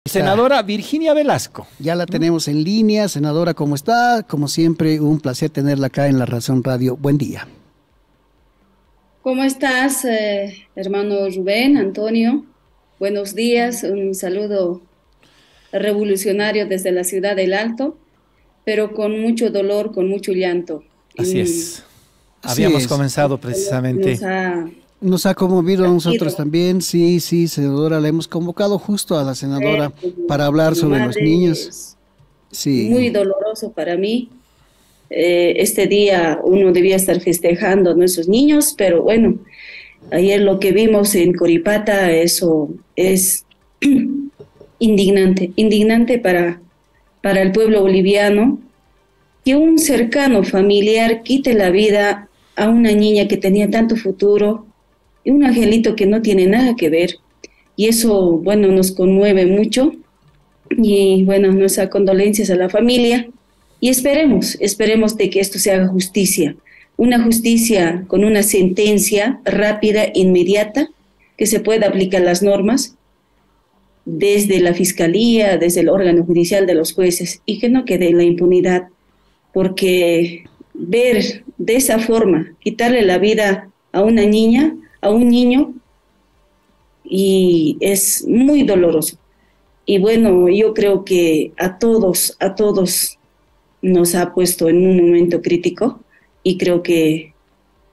Senadora Virginia Velasco. Ya la tenemos en línea. Senadora, ¿cómo está? Como siempre, un placer tenerla acá en La Razón Radio. Buen día. ¿Cómo estás, hermano Rubén, Antonio? Buenos días, un saludo revolucionario desde la ciudad del Alto, pero con mucho dolor, con mucho llanto. Así es. Habíamos comenzado precisamente. Nos ha conmovido a nosotros también, sí, senadora, la hemos convocado justo a la senadora para hablar sobre los niños. Sí. Muy doloroso para mí. Este día uno debía estar festejando a nuestros niños, pero bueno, ayer lo que vimos en Coripata, eso es indignante para el pueblo boliviano, que un cercano familiar quite la vida a una niña que tenía tanto futuro, y un angelito que no tiene nada que ver, y eso, bueno, nos conmueve mucho, y bueno, nuestras condolencias a la familia, y esperemos de que esto se haga justicia, una justicia con una sentencia rápida, inmediata, que se pueda aplicar las normas, desde la fiscalía, desde el órgano judicial de los jueces, y que no quede en la impunidad, porque ver de esa forma, quitarle la vida a una niña, a un niño, y es muy doloroso. Y bueno, yo creo que a todos nos ha puesto en un momento crítico, y creo que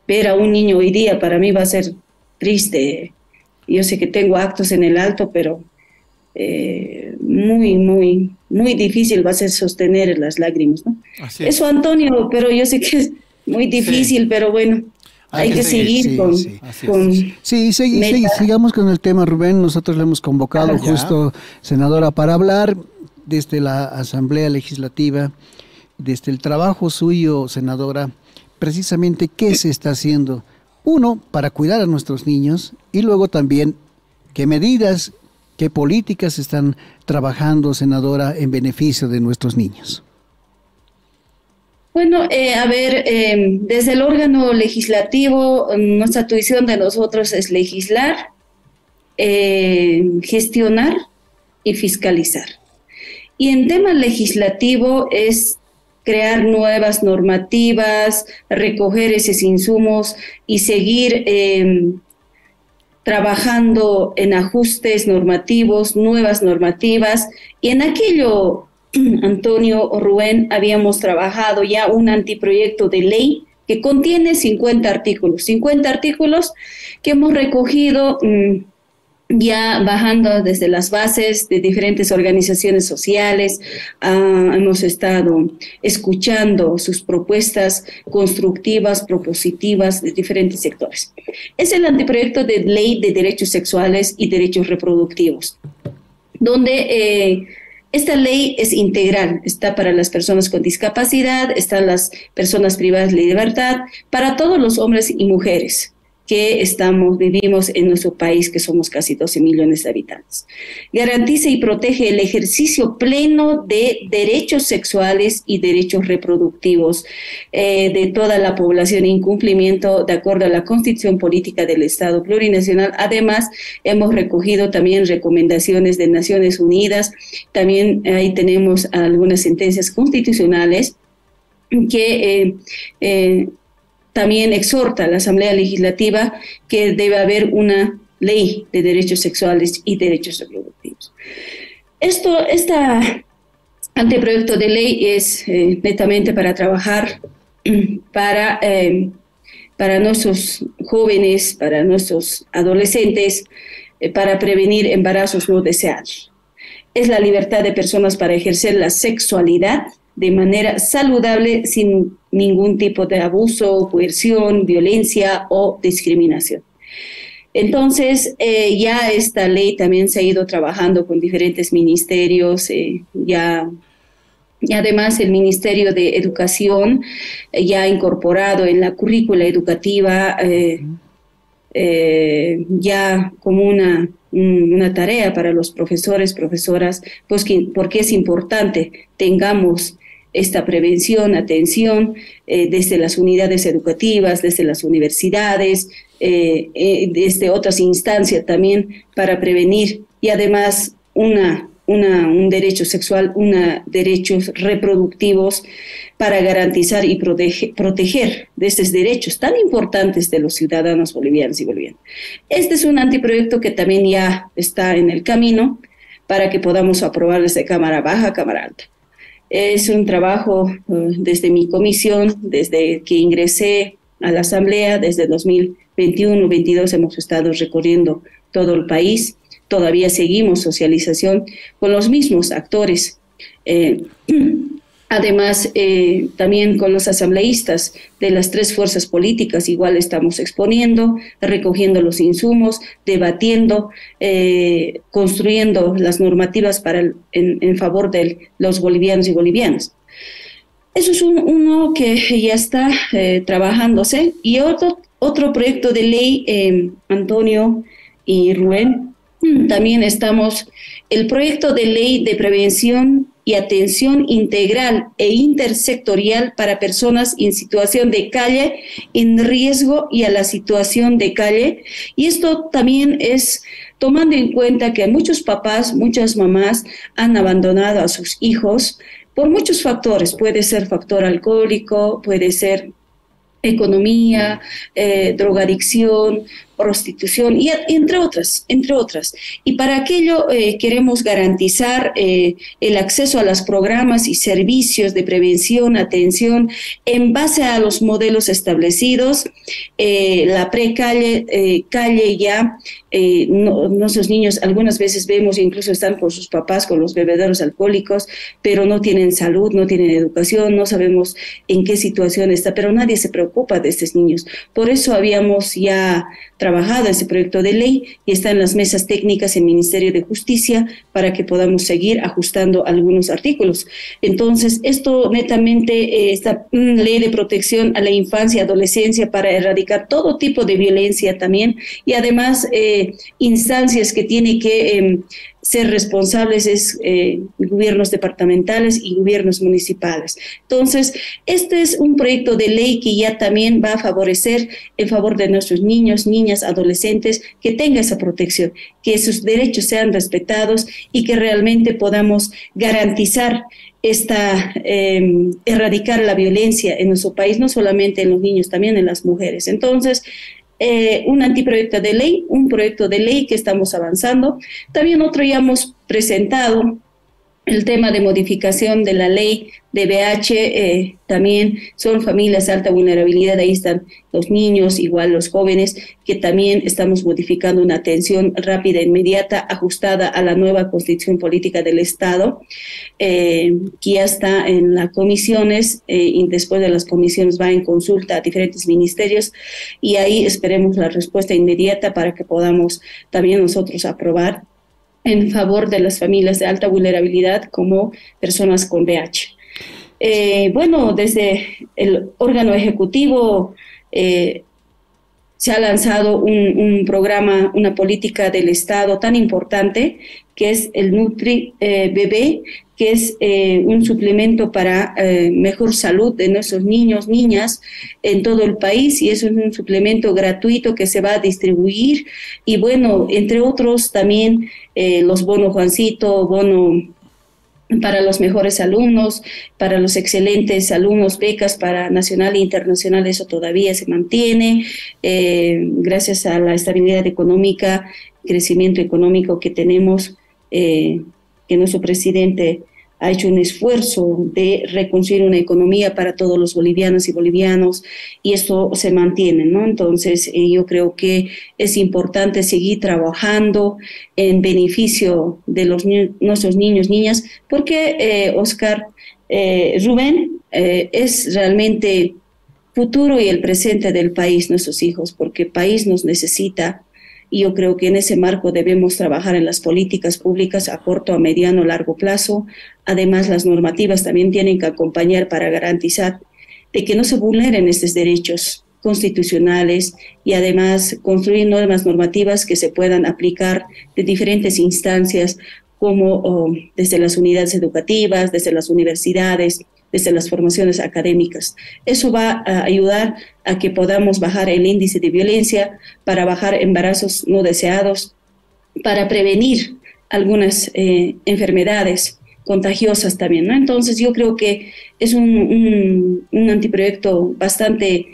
ver a un niño hoy día para mí va a ser triste. Yo sé que tengo actos en el Alto, pero muy difícil va a ser sostener las lágrimas, ¿no? Eso, Antonio, pero yo sé que es muy difícil, sí. Pero bueno, hay que seguir sigamos con el tema, Rubén. Nosotros le hemos convocado justo, senadora, para hablar desde la Asamblea Legislativa, desde el trabajo suyo, senadora, precisamente qué se está haciendo, uno, para cuidar a nuestros niños, y luego también qué medidas, qué políticas están trabajando, senadora, en beneficio de nuestros niños. Bueno, desde el órgano legislativo, nuestra atribución de nosotros es legislar, gestionar y fiscalizar. Y en tema legislativo es crear nuevas normativas, recoger esos insumos y seguir trabajando en ajustes normativos, nuevas normativas, y en aquello, Antonio o Rubén, habíamos trabajado ya un anteproyecto de ley que contiene 50 artículos que hemos recogido ya bajando desde las bases de diferentes organizaciones sociales. Hemos estado escuchando sus propuestas constructivas, propositivas de diferentes sectores. Es el anteproyecto de ley de derechos sexuales y derechos reproductivos, donde esta ley es integral, está para las personas con discapacidad, están las personas privadas de libertad, para todos los hombres y mujeres que vivimos en nuestro país, que somos casi 12 millones de habitantes. Garantiza y protege el ejercicio pleno de derechos sexuales y derechos reproductivos de toda la población en cumplimiento de acuerdo a la Constitución Política del Estado Plurinacional. Además, hemos recogido también recomendaciones de Naciones Unidas, también ahí tenemos algunas sentencias constitucionales que también exhorta a la Asamblea Legislativa que debe haber una ley de derechos sexuales y derechos reproductivos. Este anteproyecto de ley es netamente para trabajar para nuestros jóvenes, para nuestros adolescentes, para prevenir embarazos no deseados. Es la libertad de personas para ejercer la sexualidad de manera saludable, sin ningún tipo de abuso, coerción, violencia o discriminación. Entonces, ya esta ley también se ha ido trabajando con diferentes ministerios, y además el Ministerio de Educación ya ha incorporado en la currícula educativa ya como una tarea para los profesores, profesoras, pues porque es importante tengamos esta prevención, atención, desde las unidades educativas, desde las universidades, desde otras instancias también para prevenir, y además una un derecho sexual, derechos reproductivos para garantizar y proteger de estos derechos tan importantes de los ciudadanos bolivianos y bolivianas. Este es un anteproyecto que también ya está en el camino para que podamos aprobar desde Cámara Baja, Cámara Alta. Es un trabajo desde mi comisión, desde que ingresé a la Asamblea, desde 2021-22 hemos estado recorriendo todo el país. Todavía seguimos socialización con los mismos actores. Además, también con los asambleístas de las 3 fuerzas políticas, igual estamos exponiendo, recogiendo los insumos, debatiendo, construyendo las normativas en favor de los bolivianos y bolivianas. Eso es uno que ya está trabajándose. Y otro proyecto de ley, Antonio y Rubén, también el proyecto de ley de prevención y atención integral e intersectorial para personas en situación de calle, en riesgo y a la situación de calle. Y esto también es tomando en cuenta que muchos papás, muchas mamás han abandonado a sus hijos por muchos factores. Puede ser factor alcohólico, puede ser economía, drogadicción, prostitución, y entre otras. Y para aquello queremos garantizar el acceso a los programas y servicios de prevención, atención, en base a los modelos establecidos, la precalle, calle ya, nuestros niños algunas veces vemos, incluso están con sus papás, con los bebederos alcohólicos, pero no tienen salud, no tienen educación, no sabemos en qué situación está, pero nadie se preocupa de estos niños. Por eso habíamos ya trabajado ese proyecto de ley y está en las mesas técnicas en el Ministerio de Justicia para que podamos seguir ajustando algunos artículos. Entonces, esto netamente, esta ley de protección a la infancia y adolescencia para erradicar todo tipo de violencia también, y además instancias que tiene que ser responsables gobiernos departamentales y gobiernos municipales. Entonces, este es un proyecto de ley que ya también va a favorecer en favor de nuestros niños, niñas, adolescentes, que tenga esa protección, que sus derechos sean respetados y que realmente podamos garantizar erradicar la violencia en nuestro país, no solamente en los niños, también en las mujeres. Entonces, un anteproyecto de ley, un proyecto de ley que estamos avanzando. También otro ya hemos presentado, el tema de modificación de la ley de VIH, también son familias de alta vulnerabilidad, ahí están los niños, igual los jóvenes, que también estamos modificando una atención rápida, inmediata, ajustada a la nueva Constitución Política del Estado, que ya está en las comisiones, y después de las comisiones va en consulta a diferentes ministerios, y ahí esperemos la respuesta inmediata para que podamos también nosotros aprobar en favor de las familias de alta vulnerabilidad como personas con VIH. Bueno, desde el órgano ejecutivo se ha lanzado un programa, una política del Estado tan importante que es el Nutri Bebé, que es un suplemento para mejor salud de nuestros niños, niñas en todo el país, y es un suplemento gratuito que se va a distribuir. Y bueno, entre otros también los bono Juancito, bono para los mejores alumnos, para los excelentes alumnos, becas para nacional e internacional, eso todavía se mantiene, gracias a la estabilidad económica, crecimiento económico que tenemos, que nuestro presidente ha hecho un esfuerzo de reconstruir una economía para todos los bolivianos y bolivianos, y esto se mantiene, ¿no? Entonces, yo creo que es importante seguir trabajando en beneficio de nuestros niños, niñas, porque, Oscar, Rubén, es realmente futuro y el presente del país, nuestros hijos, porque el país nos necesita. Y yo creo que en ese marco debemos trabajar en las políticas públicas a corto, a mediano, largo plazo. Además, las normativas también tienen que acompañar para garantizar de que no se vulneren estos derechos constitucionales, y además construir nuevas normativas que se puedan aplicar de diferentes instancias, como desde las unidades educativas, desde las universidades, desde las formaciones académicas. Eso va a ayudar a que podamos bajar el índice de violencia, para bajar embarazos no deseados, para prevenir algunas enfermedades contagiosas también, ¿no? Entonces yo creo que es un anteproyecto bastante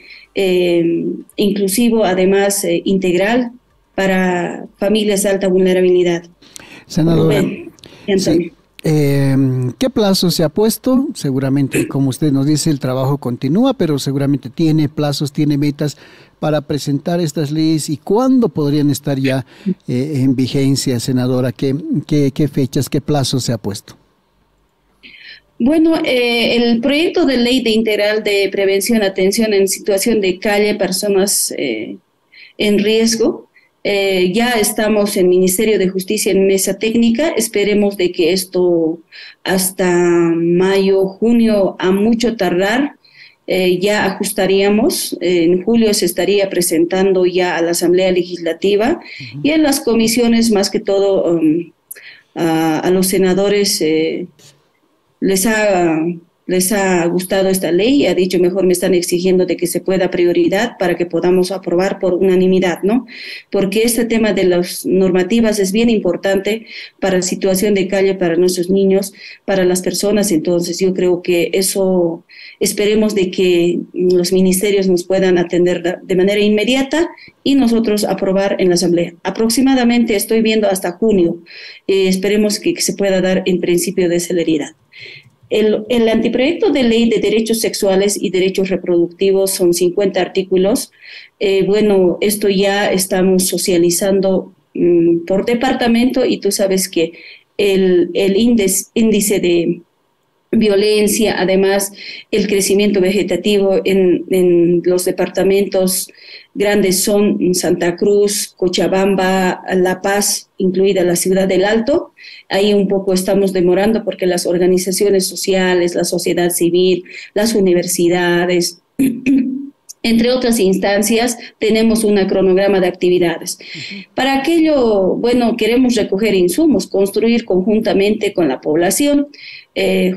inclusivo, además integral para familias de alta vulnerabilidad. Senadora, sí. ¿Qué plazo se ha puesto? Seguramente, como usted nos dice, el trabajo continúa, pero seguramente tiene plazos, tiene metas para presentar estas leyes. ¿Y cuándo podrían estar ya en vigencia, senadora? ¿Qué fechas, qué plazos se ha puesto? Bueno, el proyecto de ley de integral de prevención, atención en situación de calle, personas en riesgo, ya estamos en Ministerio de Justicia en mesa técnica. Esperemos de que esto hasta mayo, junio, a mucho tardar, ya ajustaríamos. En julio se estaría presentando ya a la Asamblea Legislativa y en las comisiones, más que todo a los senadores les ha gustado esta ley y ha dicho, mejor me están exigiendo de que se pueda prioridad para que podamos aprobar por unanimidad, ¿no? Porque este tema de las normativas es bien importante para la situación de calle, para nuestros niños, para las personas. Entonces yo creo que eso esperemos de que los ministerios nos puedan atender de manera inmediata y nosotros aprobar en la Asamblea. Aproximadamente estoy viendo hasta junio. Esperemos que se pueda dar en principio de celeridad. El anteproyecto de ley de derechos sexuales y derechos reproductivos son 50 artículos. Bueno, esto ya estamos socializando por departamento y tú sabes que el índice de violencia, además el crecimiento vegetativo en los departamentos grandes son Santa Cruz, Cochabamba, La Paz, incluida la ciudad del Alto. Ahí un poco estamos demorando porque las organizaciones sociales, la sociedad civil, las universidades, entre otras instancias, tenemos un cronograma de actividades. Para aquello, bueno, queremos recoger insumos, construir conjuntamente con la población,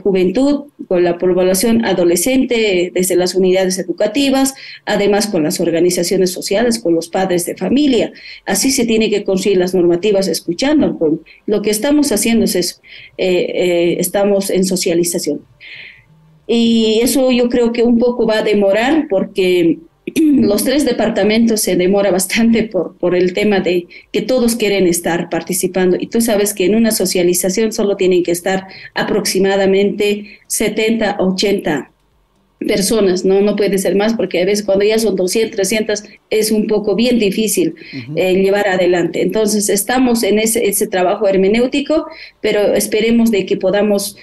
juventud, con la población adolescente, desde las unidades educativas, además con las organizaciones sociales, con los padres de familia. Así se tiene que construir las normativas escuchando. Lo que estamos haciendo es eso, estamos en socialización. Y eso yo creo que un poco va a demorar porque los 3 departamentos se demora bastante por el tema de que todos quieren estar participando. Y tú sabes que en una socialización solo tienen que estar aproximadamente 70, 80 personas, no puede ser más porque a veces cuando ya son 200, 300 es un poco bien difícil llevar adelante. Entonces estamos en ese trabajo hermenéutico, pero esperemos de que podamos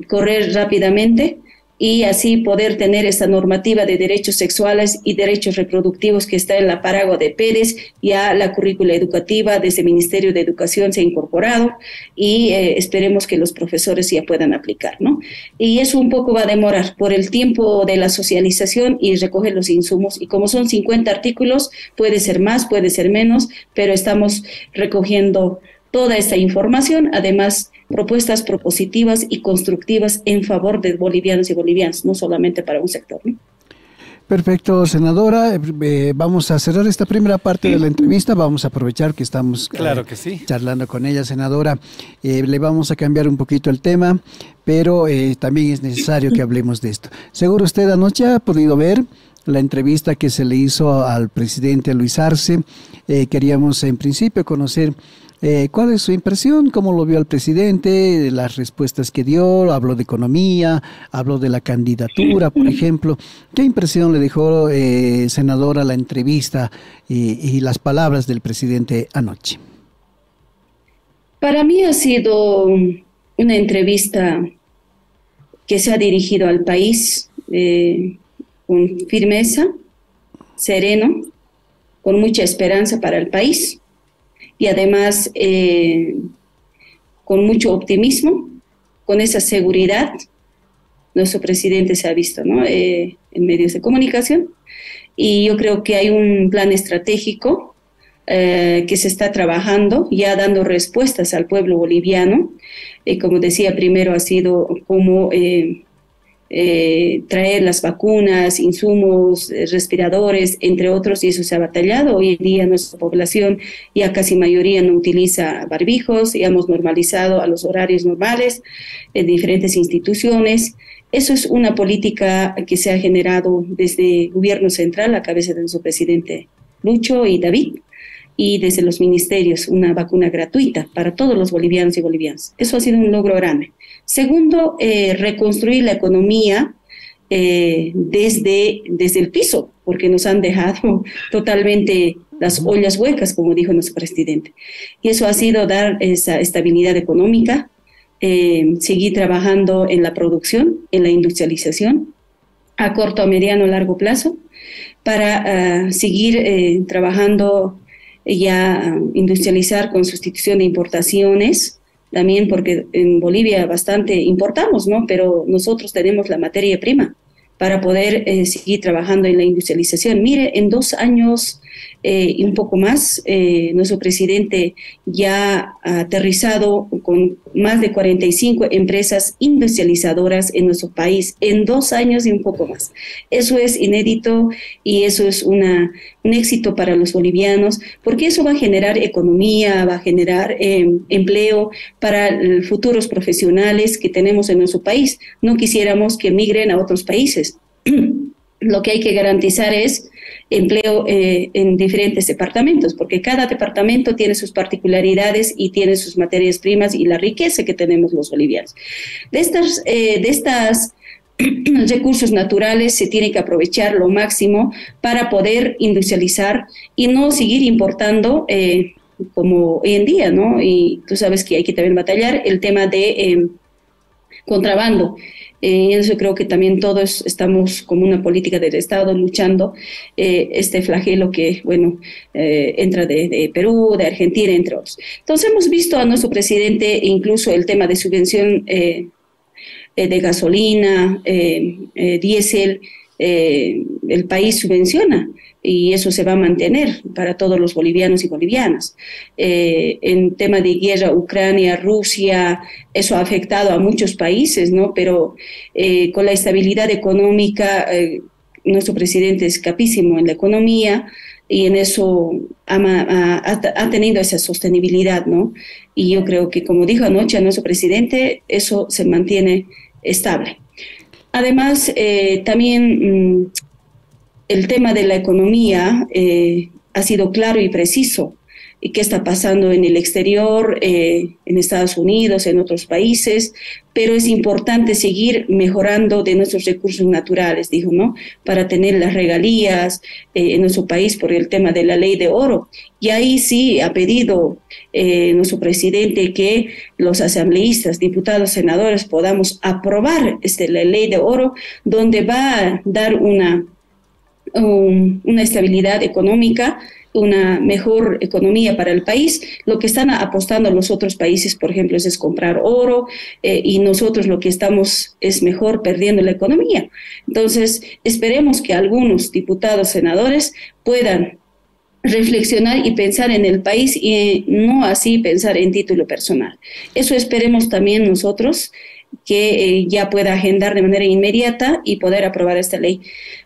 correr rápidamente y así poder tener esta normativa de derechos sexuales y derechos reproductivos que está en la paraguas de Pérez. Ya la currícula educativa desde el Ministerio de Educación se ha incorporado y esperemos que los profesores ya puedan aplicar, ¿no? Y eso un poco va a demorar por el tiempo de la socialización y recoger los insumos. Y como son 50 artículos, puede ser más, puede ser menos, pero estamos recogiendo toda esta información, además propuestas propositivas y constructivas en favor de bolivianos y bolivianas, no solamente para un sector, ¿no? Perfecto, senadora. Vamos a cerrar esta primera parte de la entrevista. Vamos a aprovechar que estamos claro que sí, charlando con ella, senadora. Le vamos a cambiar un poquito el tema, pero también es necesario que hablemos de esto. Seguro usted anoche ha podido ver la entrevista que se le hizo al presidente Luis Arce. Queríamos en principio conocer ¿cuál es su impresión? ¿Cómo lo vio el presidente? Las respuestas que dio, habló de economía, habló de la candidatura, por ejemplo. ¿Qué impresión le dejó, senadora, la entrevista y las palabras del presidente anoche? Para mí ha sido una entrevista que se ha dirigido al país con firmeza, sereno, con mucha esperanza para el país. Y además con mucho optimismo, con esa seguridad, nuestro presidente se ha visto, ¿no? En medios de comunicación, y yo creo que hay un plan estratégico que se está trabajando, ya dando respuestas al pueblo boliviano. Como decía, primero ha sido como traer las vacunas, insumos, respiradores, entre otros, y eso se ha batallado. Hoy en día nuestra población ya casi mayoría no utiliza barbijos, ya hemos normalizado a los horarios normales en diferentes instituciones. Eso es una política que se ha generado desde el gobierno central, a cabeza de nuestro presidente Lucho y David, y desde los ministerios, una vacuna gratuita para todos los bolivianos y bolivianas. Eso ha sido un logro grande. Segundo, reconstruir la economía desde el piso, porque nos han dejado totalmente las ollas huecas, como dijo nuestro presidente. Y eso ha sido dar esa estabilidad económica, seguir trabajando en la producción, en la industrialización, a corto, a mediano, a largo plazo, para seguir trabajando industrializar con sustitución de importaciones, también porque en Bolivia bastante importamos, ¿no? Pero nosotros tenemos la materia prima para poder seguir trabajando en la industrialización. Mire, en 2 años y un poco más, nuestro presidente ya ha aterrizado con más de 45 empresas industrializadoras en nuestro país, en 2 años y un poco más. Eso es inédito y eso es un éxito para los bolivianos, porque eso va a generar economía, va a generar empleo para futuros profesionales que tenemos en nuestro país. No quisiéramos que migren a otros países. Lo que hay que garantizar es empleo en diferentes departamentos, porque cada departamento tiene sus particularidades y tiene sus materias primas y la riqueza que tenemos los bolivianos. De estas recursos naturales se tiene que aprovechar lo máximo para poder industrializar y no seguir importando como hoy en día, ¿no? Y tú sabes que hay que también batallar el tema de contrabando. Eso creo que también todos estamos como una política del Estado luchando este flagelo que, bueno, entra de Perú, de Argentina, entre otros. Entonces hemos visto a nuestro presidente incluso el tema de subvención de gasolina, diésel, el país subvenciona y eso se va a mantener para todos los bolivianos y bolivianas. En tema de guerra, Ucrania, Rusia, eso ha afectado a muchos países, ¿no? Pero con la estabilidad económica, nuestro presidente es capísimo en la economía y en eso ha tenido esa sostenibilidad, ¿no? Y yo creo que, como dijo anoche a nuestro presidente, eso se mantiene estable. Además, también el tema de la economía ha sido claro y preciso. ¿Y qué está pasando en el exterior, en Estados Unidos, en otros países? Pero es importante seguir mejorando de nuestros recursos naturales, dijo, ¿no? Para tener las regalías en nuestro país por el tema de la ley de oro. Y ahí sí ha pedido nuestro presidente que los asambleístas, diputados, senadores podamos aprobar la ley de oro, donde va a dar una estabilidad económica, una mejor economía para el país. Lo que están apostando los otros países, por ejemplo, es comprar oro y nosotros lo que estamos es mejor perdiendo la economía. Entonces, esperemos que algunos diputados, senadores puedan reflexionar y pensar en el país y no así pensar en título personal. Eso esperemos también nosotros que ya pueda agendar de manera inmediata y poder aprobar esta ley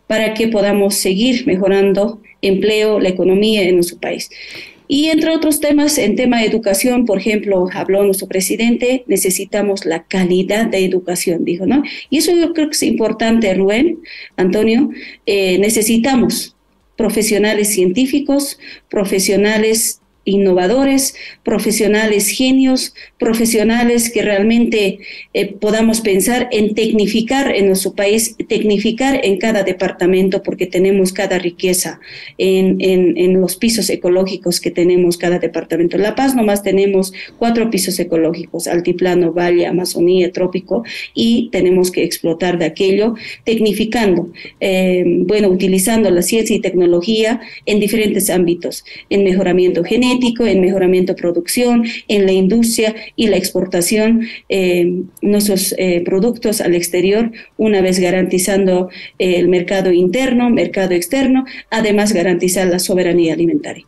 para que podamos seguir mejorando empleo, la economía en nuestro país. Y entre otros temas, en tema de educación, por ejemplo, habló nuestro presidente, necesitamos la calidad de educación, dijo, ¿no? Y eso yo creo que es importante, Rubén, Antonio, necesitamos profesionales científicos, profesionales innovadores, profesionales genios, profesionales que realmente podamos pensar en tecnificar en nuestro país, tecnificar en cada departamento, porque tenemos cada riqueza en los pisos ecológicos que tenemos cada departamento. En La Paz nomás tenemos 4 pisos ecológicos, altiplano, valle, Amazonía, trópico, y tenemos que explotar de aquello, tecnificando, utilizando la ciencia y tecnología en diferentes ámbitos, en mejoramiento genético, en mejoramiento de producción, en la industria y la exportación, nuestros productos al exterior, una vez garantizando el mercado interno, mercado externo, además garantizar la soberanía alimentaria.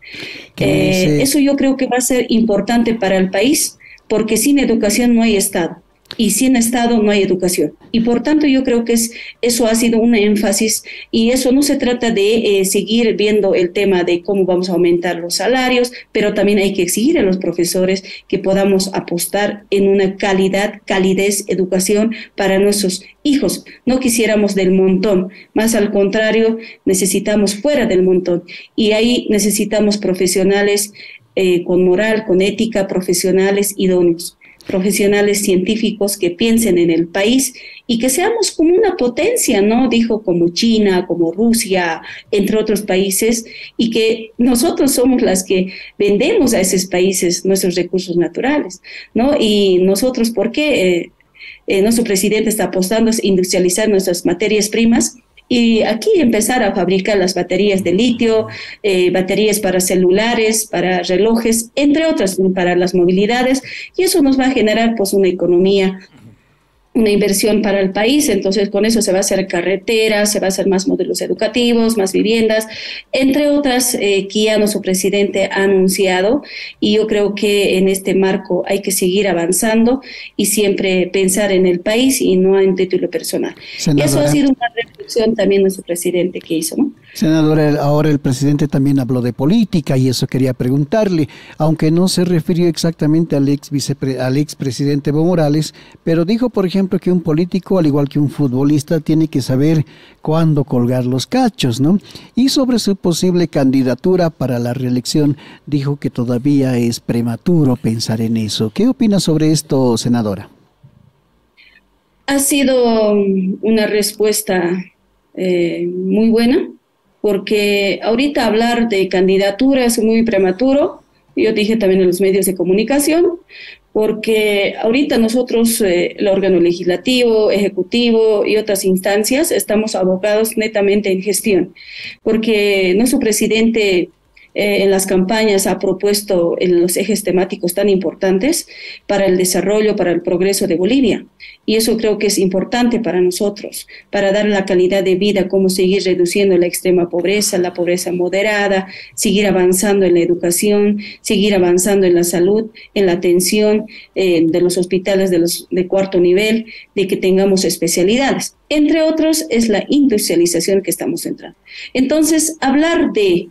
Eso yo creo que va a ser importante para el país, porque sin educación no hay Estado. y sin Estado no hay educación. Y por tanto yo creo que eso ha sido un énfasis, y eso no se trata de seguir viendo el tema de cómo vamos a aumentar los salarios, pero también hay que exigir a los profesores que podamos apostar en una calidez, educación para nuestros hijos. No quisiéramos del montón, más al contrario, necesitamos fuera del montón, y ahí necesitamos profesionales con moral, con ética, profesionales idóneos, profesionales científicos que piensen en el país y que seamos como una potencia, ¿no? Dijo, como China, como Rusia, entre otros países, y que nosotros somos las que vendemos a esos países nuestros recursos naturales, ¿no? Y nosotros, ¿por qué? Nuestro presidente está apostando a industrializar nuestras materias primas, y aquí empezar a fabricar las baterías de litio, baterías para celulares, para relojes, entre otras, para las movilidades, y eso nos va a generar pues una economía, una inversión para el país. Entonces con eso se va a hacer carreteras, se va a hacer más modelos educativos, más viviendas, entre otras que ya nuestro presidente ha anunciado, y yo creo que en este marco hay que seguir avanzando y siempre pensar en el país y no en título personal. Senadora, eso ha sido una reflexión también nuestro presidente que hizo, ¿no? Senadora, ahora el presidente también habló de política y eso quería preguntarle, aunque no se refirió exactamente al expresidente Evo Morales, pero dijo, por ejemplo, que un político, al igual que un futbolista, tiene que saber cuándo colgar los cachos, ¿no? Y sobre su posible candidatura para la reelección, dijo que todavía es prematuro pensar en eso. ¿Qué opina sobre esto, senadora? Ha sido una respuesta muy buena, porque ahorita hablar de candidatura es muy prematuro. Yo dije también en los medios de comunicación, porque ahorita nosotros, el órgano legislativo, ejecutivo y otras instancias, estamos abocados netamente en gestión, porque nuestro presidente en las campañas ha propuesto los ejes temáticos tan importantes para el desarrollo, para el progreso de Bolivia. Y eso creo que es importante para nosotros, para dar la calidad de vida, cómo seguir reduciendo la extrema pobreza, la pobreza moderada, seguir avanzando en la educación, seguir avanzando en la salud, en la atención de los hospitales de cuarto nivel, de que tengamos especialidades. Entre otros, es la industrialización que estamos entrando. Entonces, hablar de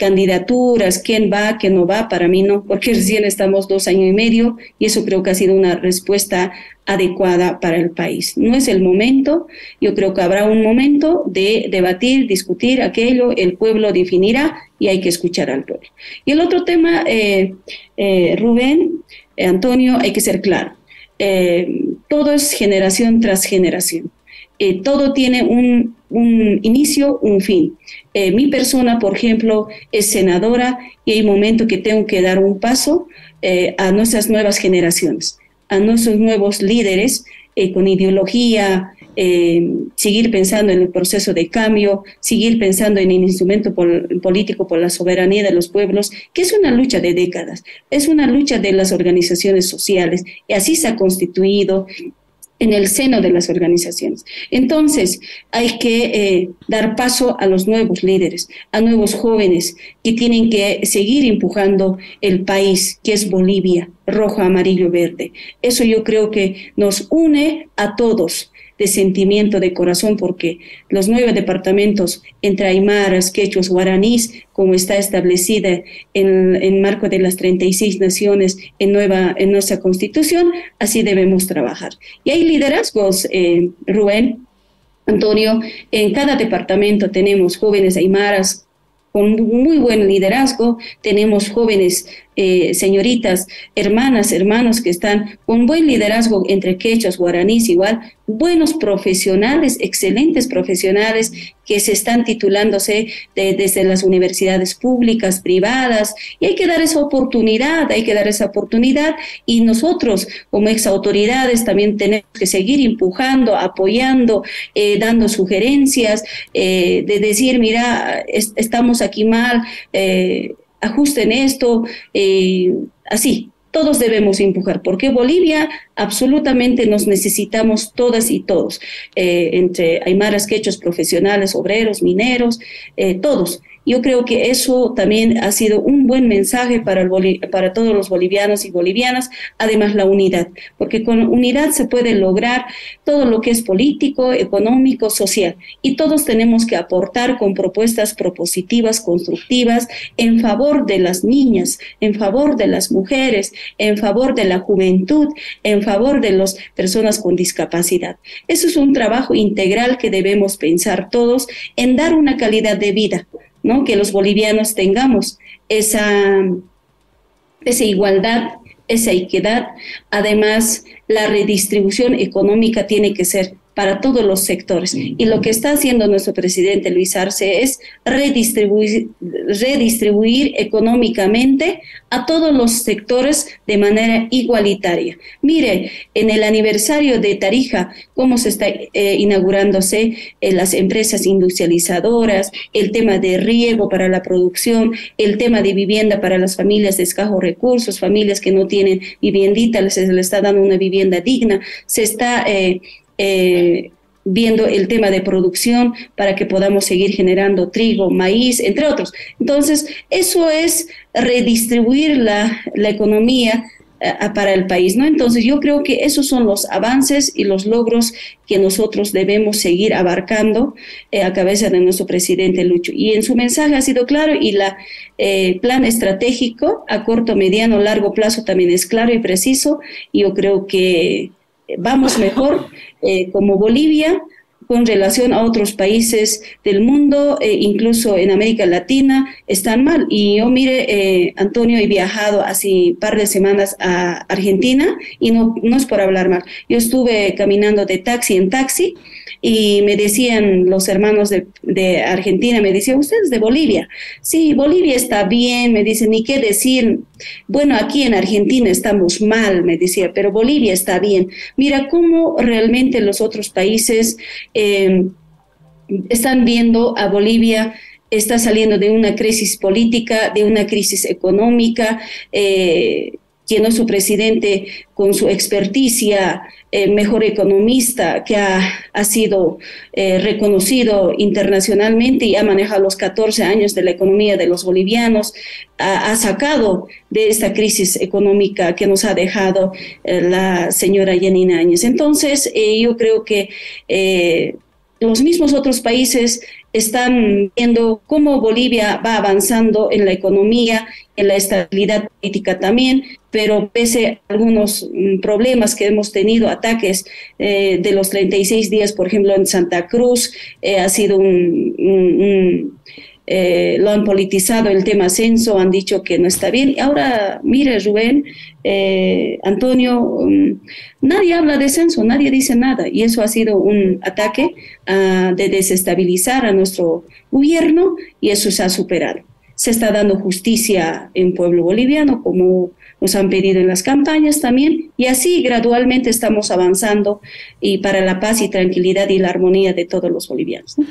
candidaturas, quién va, quién no va, para mí no, porque recién estamos 2 años y medio y eso creo que ha sido una respuesta adecuada para el país. No es el momento, yo creo que habrá un momento de debatir, discutir aquello, el pueblo definirá y hay que escuchar al pueblo. Y el otro tema, Rubén, Antonio, hay que ser claro, todo es generación tras generación. Todo tiene un inicio, un fin. Mi persona, por ejemplo, es senadora y hay momentos que tengo que dar un paso a nuestras nuevas generaciones, a nuestros nuevos líderes con ideología, seguir pensando en el proceso de cambio, seguir pensando en el instrumento político por la soberanía de los pueblos, que es una lucha de décadas, es una lucha de las organizaciones sociales, y así se ha constituido en el seno de las organizaciones. Entonces, hay que dar paso a los nuevos líderes, a nuevos jóvenes que tienen que seguir empujando el país, que es Bolivia, rojo, amarillo, verde. Eso yo creo que nos une a todos de sentimiento, de corazón, porque los 9 departamentos entre aymaras, quechuas, guaraníes, como está establecida en marco de las 36 naciones en nuestra Constitución, así debemos trabajar. Y hay liderazgos, Rubén, Antonio, en cada departamento tenemos jóvenes aymaras con muy buen liderazgo, tenemos jóvenes señoritas, hermanas, hermanos que están con buen liderazgo entre quechas, guaraníes, igual, buenos profesionales, excelentes profesionales que se están titulándose desde las universidades públicas, privadas, y hay que dar esa oportunidad, y nosotros como exautoridades también tenemos que seguir empujando, apoyando, dando sugerencias, de decir, mira, estamos aquí mal, ajusten esto, así. Todos debemos empujar, porque Bolivia absolutamente nos necesitamos todas y todos, entre aymaras, quechos, profesionales, obreros, mineros, todos. Yo creo que eso también ha sido un buen mensaje para todos los bolivianos y bolivianas, además la unidad, porque con unidad se puede lograr todo lo que es político, económico, social, y todos tenemos que aportar con propuestas propositivas, constructivas, en favor de las niñas, en favor de las mujeres, en favor de la juventud, en favor de las personas con discapacidad. Eso es un trabajo integral que debemos pensar todos en dar una calidad de vida, ¿no? Que los bolivianos tengamos esa igualdad, esa equidad. Además, la redistribución económica tiene que ser para todos los sectores. Y lo que está haciendo nuestro presidente Luis Arce es redistribuir económicamente a todos los sectores de manera igualitaria. Mire, en el aniversario de Tarija, cómo se está inaugurándose las empresas industrializadoras, el tema de riego para la producción, el tema de vivienda para las familias de escasos recursos, familias que no tienen viviendita, se les está dando una vivienda digna, se está viendo el tema de producción para que podamos seguir generando trigo, maíz, entre otros. Entonces, eso es redistribuir la economía para el país, ¿no? Entonces, yo creo que esos son los avances y los logros que nosotros debemos seguir abarcando a cabeza de nuestro presidente Lucho. Y en su mensaje ha sido claro, y la plan estratégico a corto, mediano, largo plazo también es claro y preciso. Y yo creo que vamos mejor como Bolivia con relación a otros países del mundo, incluso en América Latina, están mal. Y yo, mire, Antonio, he viajado hace un par de semanas a Argentina, y no es por hablar mal. Yo estuve caminando de taxi en taxi, y me decían los hermanos de Argentina, me decían, ¿usted es de Bolivia? Sí, Bolivia está bien, me dicen, ¿y qué decir? Bueno, aquí en Argentina estamos mal, me decía, pero Bolivia está bien. Mira cómo realmente los otros países están viendo a Bolivia. Está saliendo de una crisis política, de una crisis económica, que nuestro presidente, con su experticia, mejor economista, que ha sido reconocido internacionalmente y ha manejado los 14 años de la economía de los bolivianos, ha sacado de esta crisis económica que nos ha dejado la señora Yanina Áñez. Entonces, yo creo que los mismos otros países están viendo cómo Bolivia va avanzando en la economía, en la estabilidad política también, pero pese a algunos problemas que hemos tenido, ataques de los 36 días, por ejemplo, en Santa Cruz, ha sido lo han politizado el tema censo, han dicho que no está bien. Ahora, mire, Rubén, Antonio, nadie habla de censo, nadie dice nada, y eso ha sido un ataque de desestabilizar a nuestro gobierno, y eso se ha superado. Se está dando justicia en pueblo boliviano, como nos han pedido en las campañas también, y así gradualmente estamos avanzando y para la paz y tranquilidad y la armonía de todos los bolivianos, ¿no?